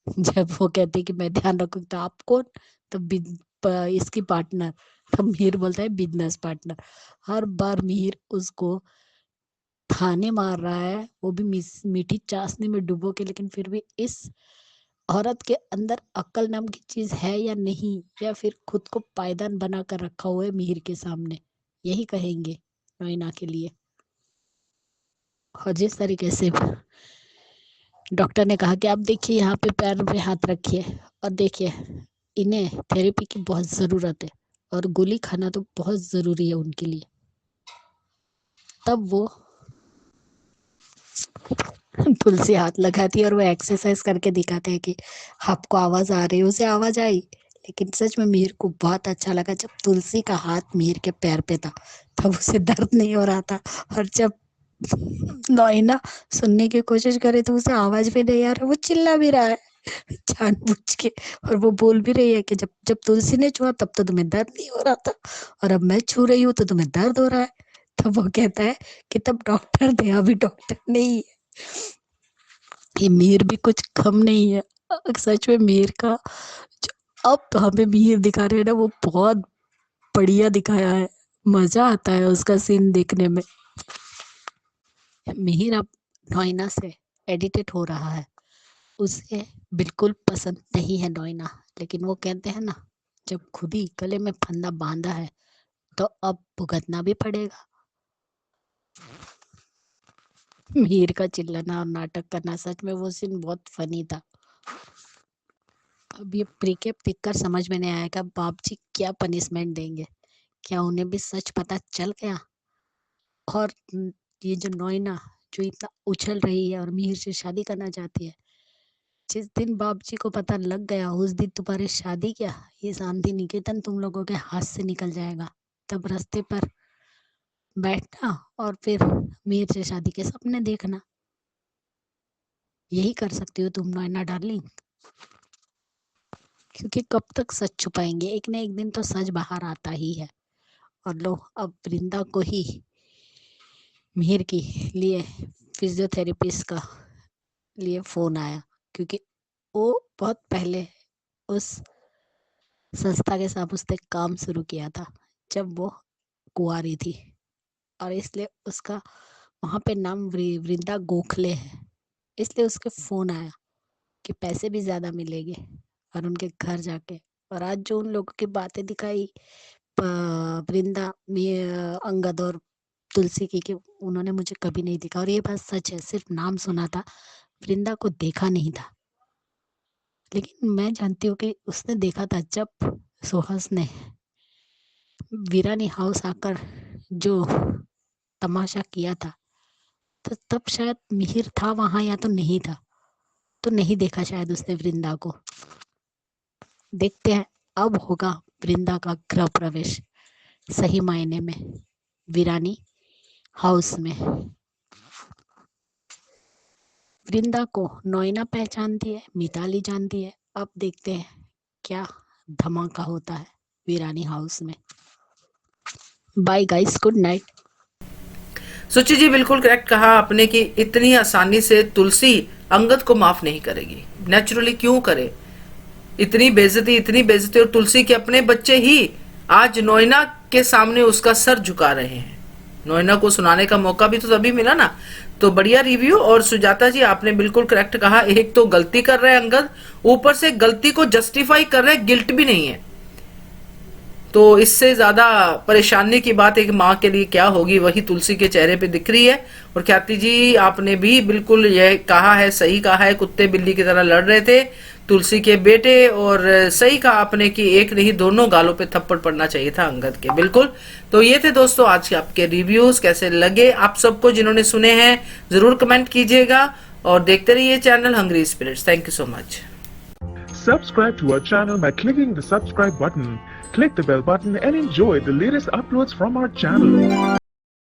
जब वो कहते कि मैं ध्यान रखूं, तो आप कौन? तो इसकी पार्टनर। तो मिहिर बोलता है बिजनेस पार्टनर। हर बार मिहिर उसको थाने मार रहा है, वो भी मीठी चाशनी में डुबो के, लेकिन फिर भी इस औरत के अंदर अक्ल नाम की चीज है या नहीं, या फिर खुद को पायदान बना कर रखा हुआ है मिहिर के सामने, यही कहेंगे नैना के लिए। और जिस तरीके से डॉक्टर ने कहा कि आप देखिए, यहाँ पे पैर पे हाथ रखिए और देखिए, इन्हें थेरेपी की बहुत ज़रूरत है, और गोली खाना तो बहुत ज़रूरी है उनके लिए। तब वो तुलसी हाथ लगाती है और वो एक्सरसाइज करके दिखाते हैं कि आपको आवाज़ आ रही है। उसे आवाज़ आई, लेकिन सच में मिहिर को बहुत अच्छा लगा जब तुलसी का हाथ मिहिर के पैर पे था, तब उसे दर्द नहीं हो रहा था। और जब नैना सुनने की कोशिश करे तो उसे आवाज भी नहीं आ रहा, वो चिल्ला भी रहा है जानबूझ के। और वो बोल भी रही है कि जब जब तुलसी ने छुआ तब तो तुम्हें दर्द नहीं हो रहा था, और अब मैं छू रही हूँ तो तुम्हें दर्द हो रहा है। तब वो कहता है कि तब डॉक्टर थे, अभी डॉक्टर नहीं है। ये मिहिर भी कुछ कम नहीं है। सच में मिहिर का अब तो हमें मिहिर दिखा रहे हैं ना, वो बहुत बढ़िया दिखाया है। मजा आता है उसका सीन देखने में। मिहिर अब नैना से एडिटेड हो रहा है, उसे बिल्कुल पसंद नहीं है नैना, लेकिन वो कहते हैं ना, जब खुद ही गले में फंदा बांधा है तो अब भुगतना भी पड़ेगा। मिहिर का चिल्लाना और नाटक करना, सच में वो सीन बहुत फनी था। अब ये प्रीकेप देखकर समझ में नहीं आएगा बाप जी क्या पनिशमेंट देंगे, क्या उन्हें भी सच पता चल गया? और ये जो नैना जो इतना उछल रही है और मिहिर से शादी करना चाहती है, जिस दिन बाप जी को पता लग गया, उस दिन तुम्हारी शादी क्या, ये शांति निकेतन तुम लोगों के हाथ से निकल जाएगा। तब रास्ते पर बैठना और फिर मिहिर से शादी के सपने देखना, यही कर सकती हो तुम नैना डार्लिंग। क्योंकि कब तक सच छुपाएंगे, एक न एक दिन तो सच बाहर आता ही है। और लो, अब वृंदा को ही मिहिर के लिए फिजियोथेरेपिस्ट का लिए फोन आया, क्योंकि वो बहुत पहले उस संस्था के साथ उसने काम शुरू किया था जब वो कुंवारी थी, और इसलिए उसका वहाँ पे नाम वृंदा गोखले है। इसलिए उसके फोन आया कि पैसे भी ज्यादा मिलेंगे और उनके घर जाके। और आज जो उन लोगों की बातें दिखाई वृंदा अंगद और तुलसी की, कि उन्होंने मुझे कभी नहीं दिखा, और ये बात सच है, सिर्फ नाम सुना था, वृंदा को देखा नहीं था, लेकिन मैं जानती हूँ कि उसने देखा था जब सुहास ने वीरानी हाउस आकर जो तमाशा किया था, तो तब शायद मिहिर था वहां या तो नहीं था, तो नहीं देखा शायद उसने वृंदा को। देखते हैं अब होगा वृंदा का गृह प्रवेश सही मायने में वीरानी हाउस में। वृंदा को नोएना पहचानती है, मिताली जानती है। अब देखते हैं क्या धमाका होता है वीरानी हाउस में। Bye guys, good night. Suchi ji बिल्कुल करेक्ट कहा आपने कि इतनी आसानी से तुलसी अंगद को माफ नहीं करेगी। नेचुरली क्यों करे, इतनी बेइज्जती और तुलसी के अपने बच्चे ही आज नोएना के सामने उसका सर झुका रहे हैं। नोएना को सुनाने का मौका भी तो तभी मिला ना। तो बढ़िया रिव्यू। और सुजाता जी आपने बिल्कुल करेक्ट कहा, एक तो गलती कर रहे हैं अंगद, ऊपर से गलती को जस्टिफाई कर रहे हैं, गिल्ट भी नहीं है। तो इससे ज्यादा परेशानी की बात एक माँ के लिए क्या होगी, वही तुलसी के चेहरे पे दिख रही है। और ख्याति जी आपने भी बिल्कुल यह कहा है, सही कहा है, कुत्ते बिल्ली की तरह लड़ रहे थे तुलसी के बेटे। और सही कहा आपने कि एक नहीं दोनों गालों पे थप्पड़ पड़ना चाहिए था अंगद के। बिल्कुल। तो ये थे दोस्तों आज के आपके रिव्यूज, कैसे लगे आप सबको जिन्होंने सुने हैं जरूर कमेंट कीजिएगा और देखते रहिए channel hungry spirits. Thank you so much. Subscribe to our channel by clicking the subscribe button. Click the bell button and enjoy the latest uploads from our channel.